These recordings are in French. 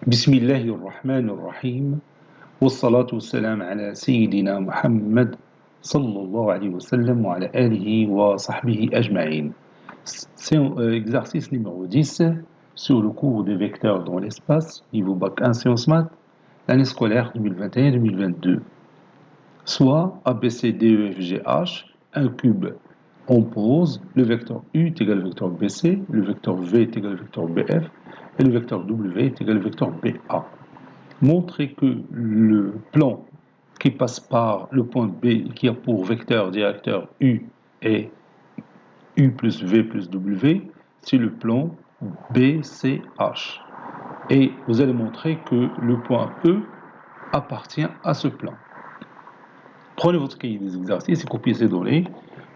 بسم الله الرحمن الرحيم والصلاة والسلام على سيدنا محمد صلى الله عليه وسلم وعلى آله وصحبه أجمعين. C'est exercice numéro 10 sur le cours des vecteurs dans l'espace, niveau bac 1 sciences maths, l'année scolaire 2021-2022. Soit ABCDEFGH, un cube, on pose le vecteur U est égal au vecteur BC, le vecteur V est égal au vecteur BF et le vecteur W est égal au vecteur BA. Montrer que le plan qui passe par le point B qui a pour vecteur directeur U et U plus V plus W, c'est le plan BCH. Et vous allez montrer que le point E appartient à ce plan. Prenez votre cahier des exercices et copiez ces données.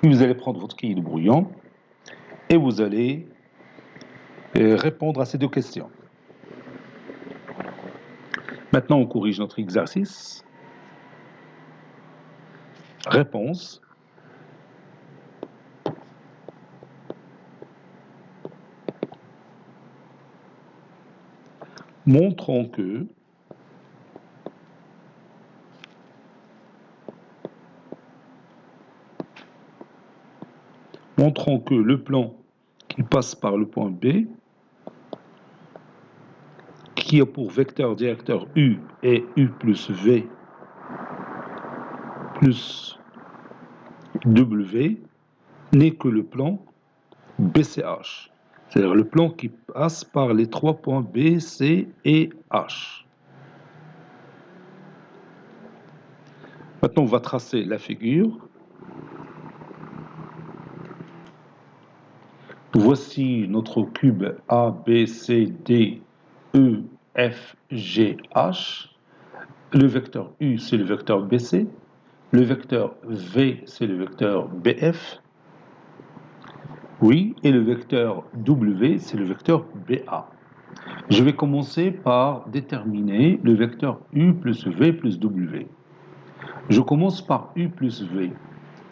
Puis vous allez prendre votre cahier de brouillon et vous allez répondre à ces deux questions. Maintenant, on corrige notre exercice. Réponse. Montrons que le plan qui passe par le point B, qui a pour vecteur directeur U et U plus V plus W, n'est que le plan BCH. C'est-à-dire le plan qui passe par les trois points B, C et H. Maintenant, on va tracer la figure. Voici notre cube A, B, C, D, E, F, G, H. Le vecteur U, c'est le vecteur BC. Le vecteur V, c'est le vecteur BF. Oui, et le vecteur W, c'est le vecteur BA. Je vais commencer par déterminer le vecteur U plus V plus W. Je commence par U plus V.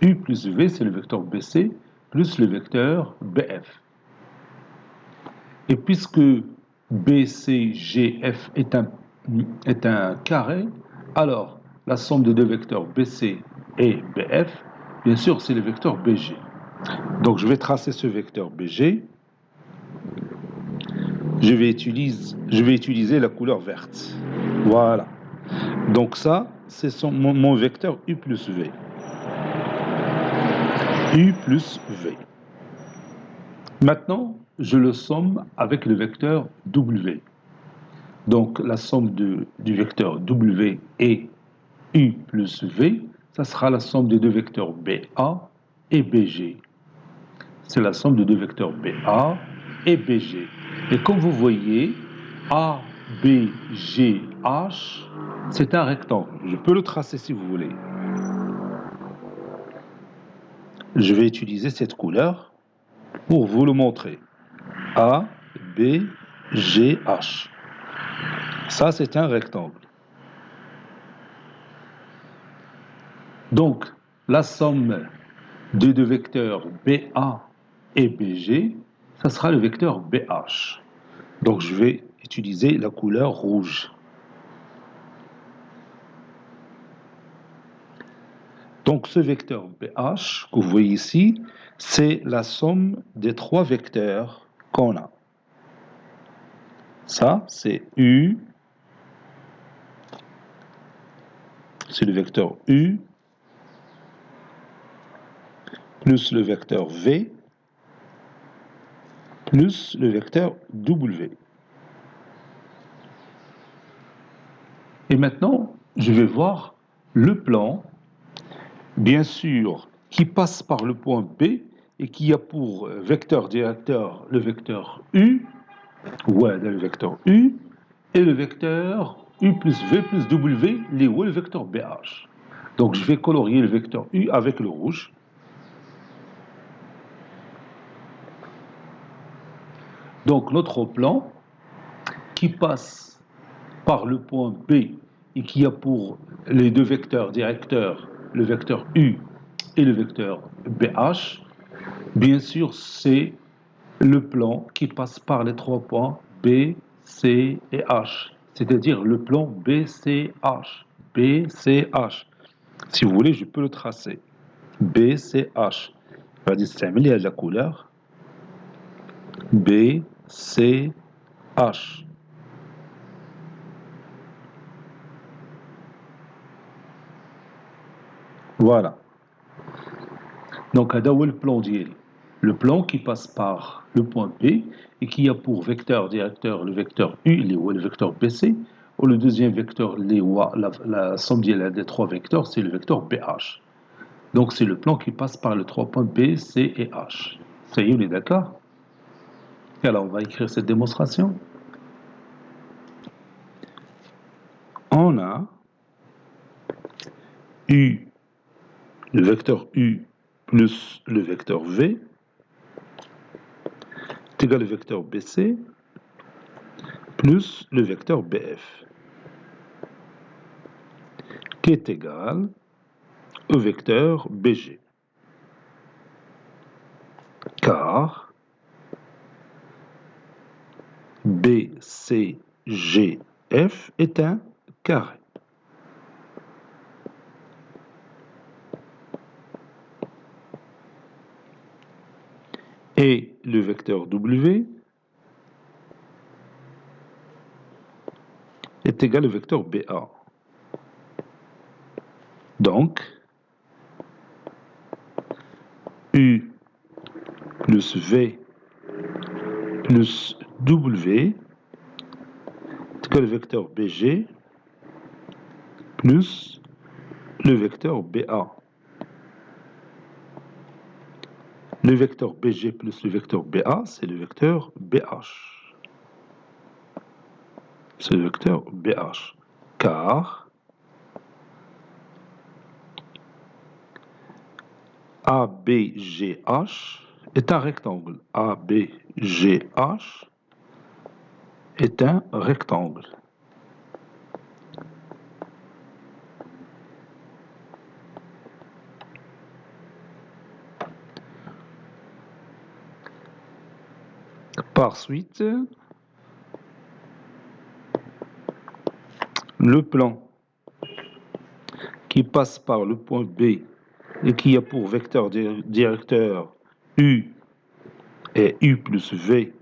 U plus V, c'est le vecteur BC plus le vecteur BF. Et puisque BCGF est un carré, alors la somme des deux vecteurs BC et BF, bien sûr, c'est le vecteur BG. Donc je vais tracer ce vecteur BG. Je vais utiliser la couleur verte. Voilà. Donc ça, c'est mon vecteur U plus V. U plus V. Maintenant, je le somme avec le vecteur W. Donc la somme du vecteur W et U plus V, ça sera la somme des deux vecteurs BA et BG. C'est la somme de deux vecteurs BA et BG. Et comme vous voyez, A, B, G, H, c'est un rectangle. Je peux le tracer si vous voulez. Je vais utiliser cette couleur pour vous le montrer. A, B, G, H. Ça, c'est un rectangle. Donc, la somme des deux vecteurs BA et BG, ça sera le vecteur BH. Donc, je vais utiliser la couleur rouge. Donc, ce vecteur BH que vous voyez ici, c'est la somme des trois vecteurs qu'on a. Ça, c'est U, c'est le vecteur U, plus le vecteur V, plus le vecteur W. Et maintenant, je vais voir le plan, bien sûr, qui passe par le point B et qui a pour vecteur directeur le vecteur U, le vecteur U, et le vecteur U plus V plus W, le vecteur BH. Donc, je vais colorier le vecteur U avec le rouge. Donc, notre plan qui passe par le point B et qui a pour les deux vecteurs directeurs le vecteur U et le vecteur BH, bien sûr, c'est le plan qui passe par les trois points B, C et H. c'est-à-dire le plan BCH. BCH. Si vous voulez, je peux le tracer. BCH. غادي نستعمل هاد la couleur BCH. Voilà. Donc, هذا هو le plan ديالي. Le plan qui passe par le point B et qui a pour vecteur directeur le vecteur U, le vecteur BC, ou le deuxième vecteur, la somme des trois vecteurs, c'est le vecteur BH. Donc, c'est le plan qui passe par les trois points B, C et H. Ça y est, on est d'accord? Et alors, on va écrire cette démonstration. On a U, le vecteur U plus le vecteur V est égal au vecteur BC plus le vecteur BF qui est égal au vecteur BG. Car BCGF est un carré. Et le vecteur W est égal au vecteur BA. Donc, U plus V plus W est égal au vecteur BG plus le vecteur BA. Le vecteur BG plus le vecteur BA, c'est le vecteur BH. C'est le vecteur BH. Car ABGH est un rectangle. ABGH est un rectangle. Par suite, le plan qui passe par le point B et qui a pour vecteur directeur U et U plus V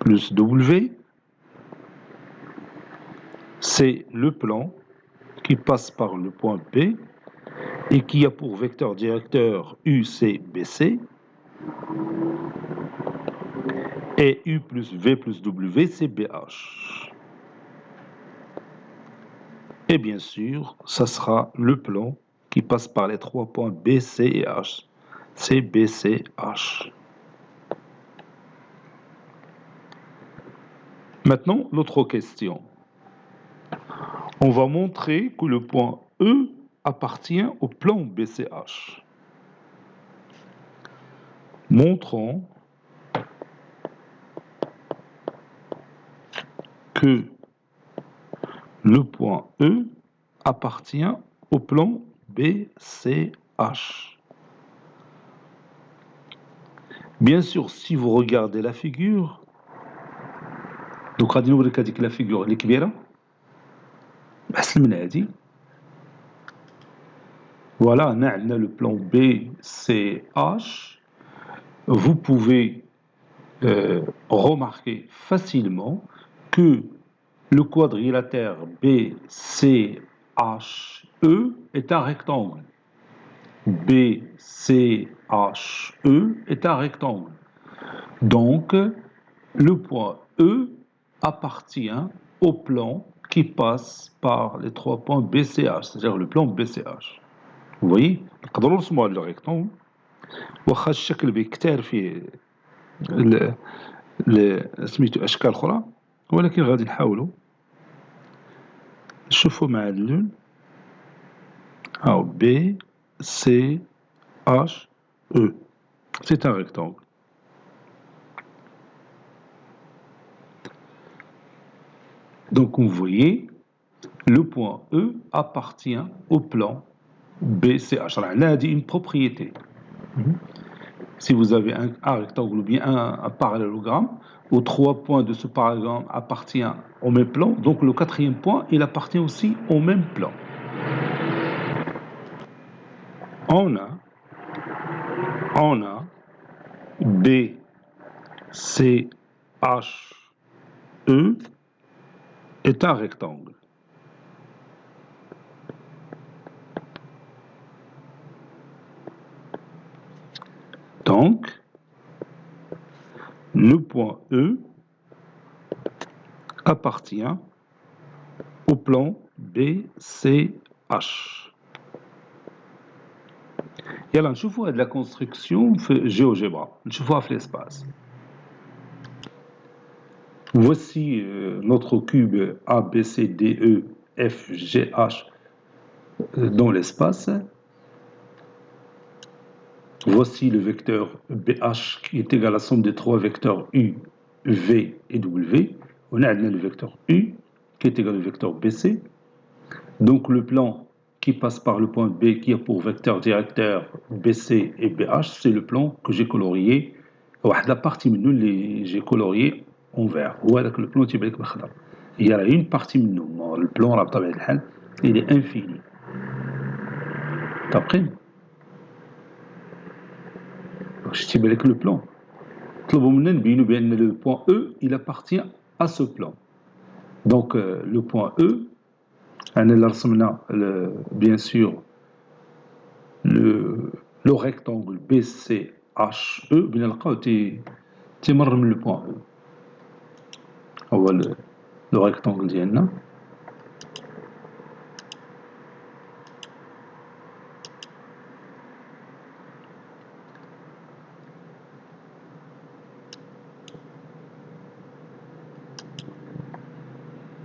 plus W, c'est le plan qui passe par le point B et qui a pour vecteur directeur UCBC et U plus V plus W, c'est BH. Et bien sûr, ça sera le plan qui passe par les trois points B, C et H. C'est BCH. Maintenant, l'autre question. On va montrer que le point E appartient au plan BCH. Montrons que le point E appartient au plan BCH. Bien sûr, si vous regardez la figure, donc غادي نوريك هذيك la figure اللي كبيرة بحسن من هذه. Voilà, on a le plan BCH. Vous pouvez remarquer facilement que le quadrilatère BCHE est un rectangle. BCHE est un rectangle. Donc, le point E appartient au plan qui passe par les trois points BCH, c'est-à-dire le plan BCH. Vous voyez, نقدروا نرسموا هذا الريكتونغل واخا الشكل بيكتار فيه سميتو اشكال اخرى ولكن غادي نحاولوا نشوفوا مع هذا اللون. هاو بي سي اش او c'est un rectangle. Donc vous voyez, le point E appartient au plan BCH. Alors là, on dit une propriété. Si vous avez un rectangle ou bien un parallélogramme, aux 3 points de ce paragramme appartiennent au même plan. Donc le 4e point, il appartient aussi au même plan. On a B, C, H, E est un rectangle. Donc, le point E appartient au plan BCH. يلا نشوفوا هاد لا كونستركسيون في GeoGebra نشوفوها في l'espace. Voici notre cube ABCDEFGH dans l'espace. Voici le vecteur BH qui est égal à la somme des 3 vecteurs U, V et W. On a le vecteur U qui est égal au vecteur BC. Donc le plan qui passe par le point B qui a pour vecteur directeur BC et BH, c'est le plan que j'ai colorié. La partie que j'ai colorié en vert. Le plan il y a une partie le plan il est infini. T'appris? Je t'ai dit que le plan. Le point E, il appartient à ce plan. Donc le point E, bien sûr, le rectangle BCHE, تمر من le point E. هو le rectangle ديالنا.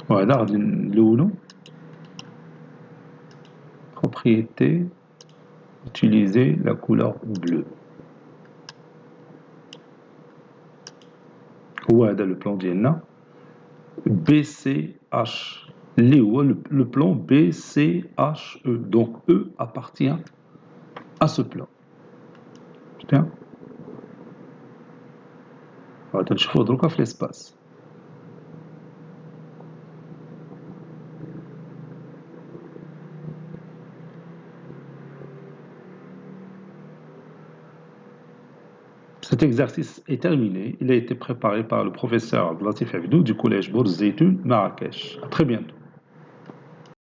وهذا غادي نلونو. Propriété, utiliser la couleur bleue. وهذا le plan ديالنا BCH. Le plan BCHE. Donc E appartient à ce plan. Bien. غادي نشوفو دروكا في l'espace. Cet exercice est terminé. Il a été préparé par le professeur Abdelatif Abidou du collège Bourz Zeytoun, Marrakech. À très bientôt.